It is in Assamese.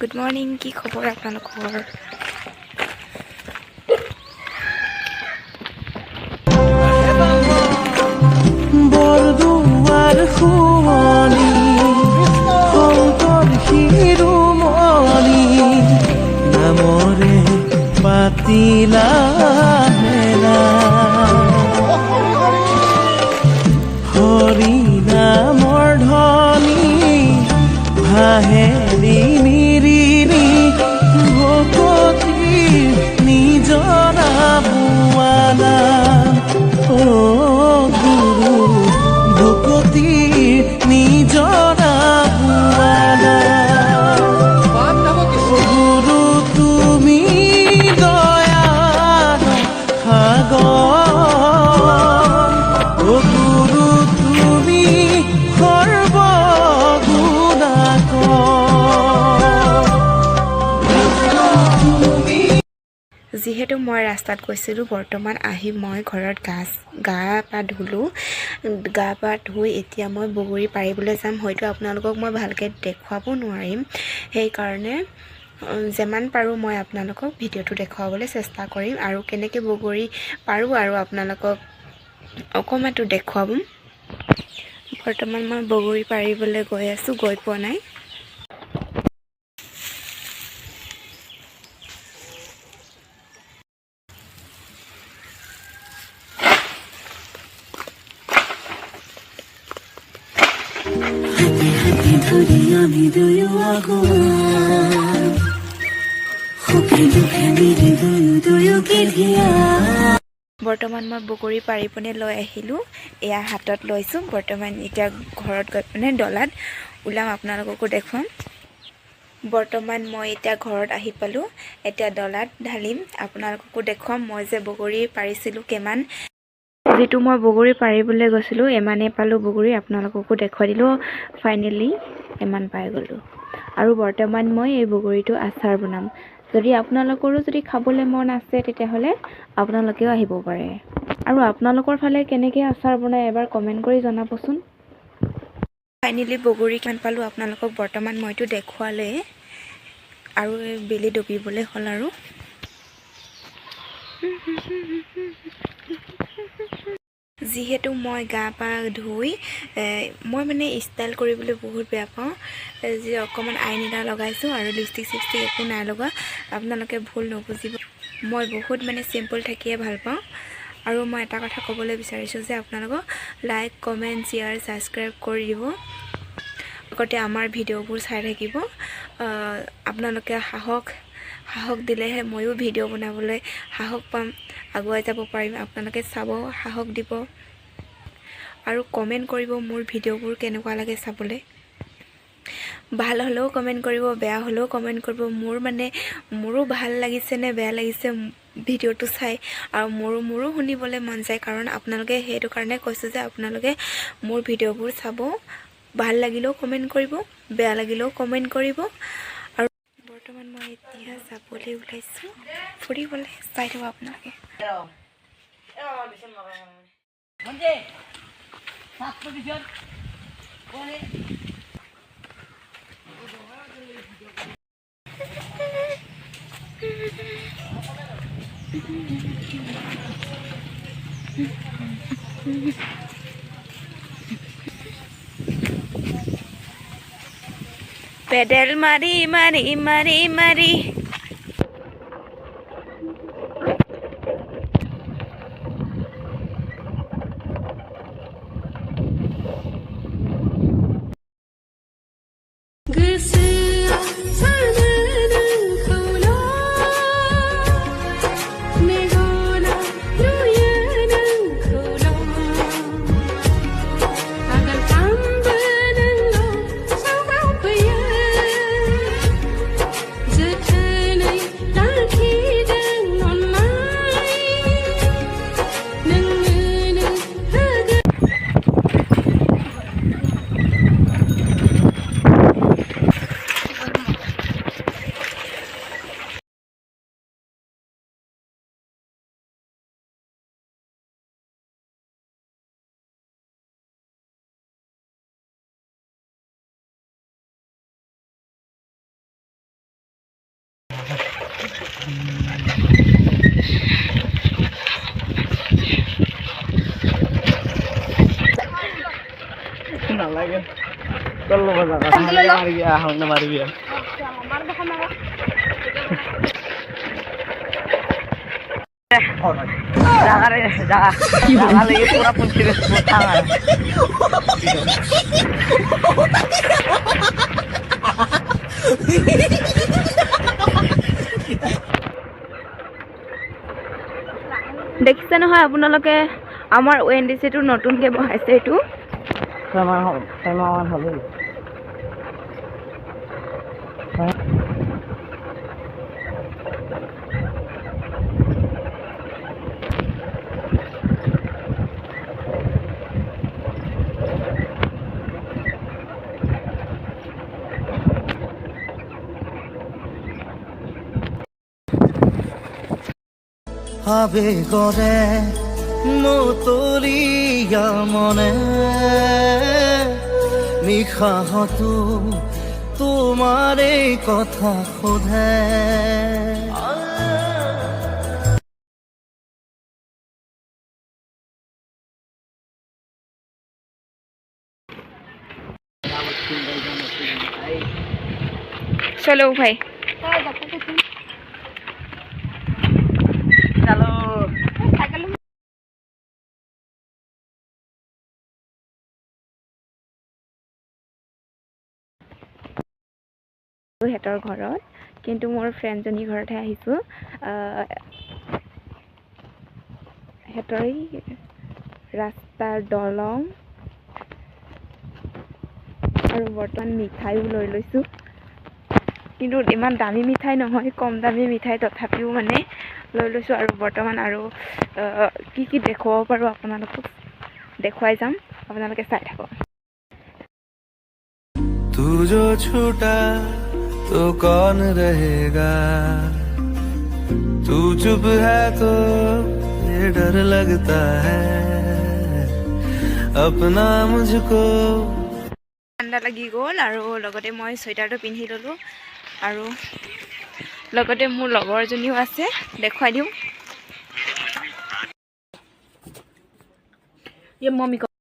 গুড মৰ্ণিং, কি খবৰ আপোনালোকৰ? বৰদুৱাৰ শুৱনি শংকৰ শিৰোমণি নামৰে পাতিলা মেলা হৰি নামৰ ধ্বনি ভাহেৰি নিৰিৰি ভকতিৰ নিজৰা বোৱালা গুৰু ভকতিৰ নিজৰা বোৱালা গুৰু তুমি দয়াৰ সাগৰ গুৰু তুমি যিহেতু মই ৰাস্তাত গৈছিলোঁ, বৰ্তমান আহি মই ঘৰত গা পা ধুলোঁ। গা পা ধুই এতিয়া মই বগৰী পাৰিবলৈ যাম। হয়তো আপোনালোকক মই ভালকৈ দেখুৱাব নোৱাৰিম, সেইকাৰণে যিমান পাৰোঁ মই আপোনালোকক ভিডিঅ'টো দেখুৱাবলৈ চেষ্টা কৰিম আৰু কেনেকৈ বগৰী পাৰোঁ আৰু আপোনালোকক অকণমানটো দেখুৱাম। বৰ্তমান মই বগৰী পাৰিবলৈ গৈ আছোঁ, গৈ পোৱা নাই। বৰ্তমান মই বগৰী পাৰি পিনে লৈ আহিলোঁ, এয়া হাতত লৈছোঁ। বৰ্তমান এতিয়া ঘৰত গৈ পিনে ডলাত ওলাম, আপোনালোককো দেখুৱাম। বৰ্তমান মই এতিয়া ঘৰত আহি পালোঁ, এতিয়া ডলাত ঢালিম, আপোনালোককো দেখুৱাম মই যে বগৰী পাৰিছিলোঁ কিমান। যিটো মই বগৰী পাৰিবলৈ গৈছিলোঁ ইমানেই পালোঁ বগৰী, আপোনালোককো দেখুৱাই দিলোঁ। ফাইনেলি ইমান পাই গ'লোঁ আৰু বৰ্তমান মই এই বগৰীটো আচাৰ বনাম। যদি আপোনালোকৰো যদি খাবলৈ মন আছে তেতিয়াহ'লে আপোনালোকেও আহিব পাৰে। আৰু আপোনালোকৰ ফালে কেনেকৈ আচাৰ বনায় এবাৰ কমেণ্ট কৰি জনাবচোন। ফাইনেলি বগৰী কিমান পালোঁ আপোনালোকক বৰ্তমান মইতো দেখুৱালে আৰু বেলি ডুবিবলৈ হ'ল আৰু। যিহেতু মই গা পা ধুই মই মানে ষ্টাইল কৰিবলৈ বহুত বেয়া পাওঁ, যি অকণমান আইনিলা লগাইছোঁ আৰু লিপষ্টিক চিপষ্টিক একো নাই লগা, আপোনালোকে ভুল নুবুজিব। মই বহুত মানে চিম্পল থাকিয়ে ভাল পাওঁ। আৰু মই এটা কথা ক'বলৈ বিচাৰিছোঁ যে আপোনালোকক লাইক কমেণ্ট শ্বেয়াৰ ছাবস্ক্ৰাইব কৰি দিব, লগতে আমাৰ ভিডিঅ'বোৰ চাই থাকিব। আপোনালোকে সাহস দিলেহে ময়ো ভিডিঅ' বনাবলৈ সাহস পাম, আগুৱাই যাব পাৰিম। আপোনালোকে চাব, সাহস দিব আৰু কমেণ্ট কৰিব মোৰ ভিডিঅ'বোৰ কেনেকুৱা লাগে চাবলৈ। ভাল হ'লেও কমেণ্ট কৰিব, বেয়া হ'লেও কমেণ্ট কৰিব। মোৰো ভাল লাগিছে নে বেয়া লাগিছে ভিডিঅ'টো চাই, আৰু মোৰো শুনিবলৈ মন যায়, কাৰণ আপোনালোকে সেইটো কাৰণে কৈছোঁ যে আপোনালোকে মোৰ ভিডিঅ'বোৰ চাব। ভাল লাগিলেও কমেণ্ট কৰিব, বেয়া লাগিলেও কমেণ্ট কৰিব। আৰু বৰ্তমান মই এতিয়া যাবলৈ ওলাইছোঁ ফুৰিবলৈ, চাই থাকক আপোনালোকে। পেডেল মাৰি মাৰি মাৰি মাৰি নালাগে তোৰ লোক মাৰি গিয়া হাওয়া না মাৰি গিয়া জায়গা লেগে পুৰা পঞ্চায়েত থাঙা দেখিছে নহয় আপোনালোকে আমাৰ ONDC-টো নতুনকৈ বহাইছে এইটো আবেগৰে মতলিয়া মনে নিশাহতো তোমাৰ এই কথা সোধে চলো ভাই চলো সিহঁতৰ ঘৰত কিন্তু মোৰ ফ্ৰেণ্ডজনীৰ ঘৰতহে আহিছোঁ সিহঁতৰ ৰাস্তাৰ দলং আৰু বৰ্তমান মিঠাইও লৈ লৈছোঁ কিন্তু ইমান দামী মিঠাই নহয় কম দামী মিঠাই তথাপিও মানে লৈ লৈছোঁ আৰু বৰ্তমান আৰু কি কি দেখুৱাব পাৰোঁ আপোনালোকক দেখুৱাই যাম আপোনালোকে চাই থাকক तू जो छूटा तो कौन रहेगा तू चुप है तो ये डर लगता है अपना मुझको ঠাণ্ডা লাগি গ'ল আৰু লগতে মই চুৱেটাৰটো পিন্ধি ল'লোঁ আৰু লগতে মোৰ লগৰজনীও আছে দেখুৱাই দিওঁ ये मम्मी को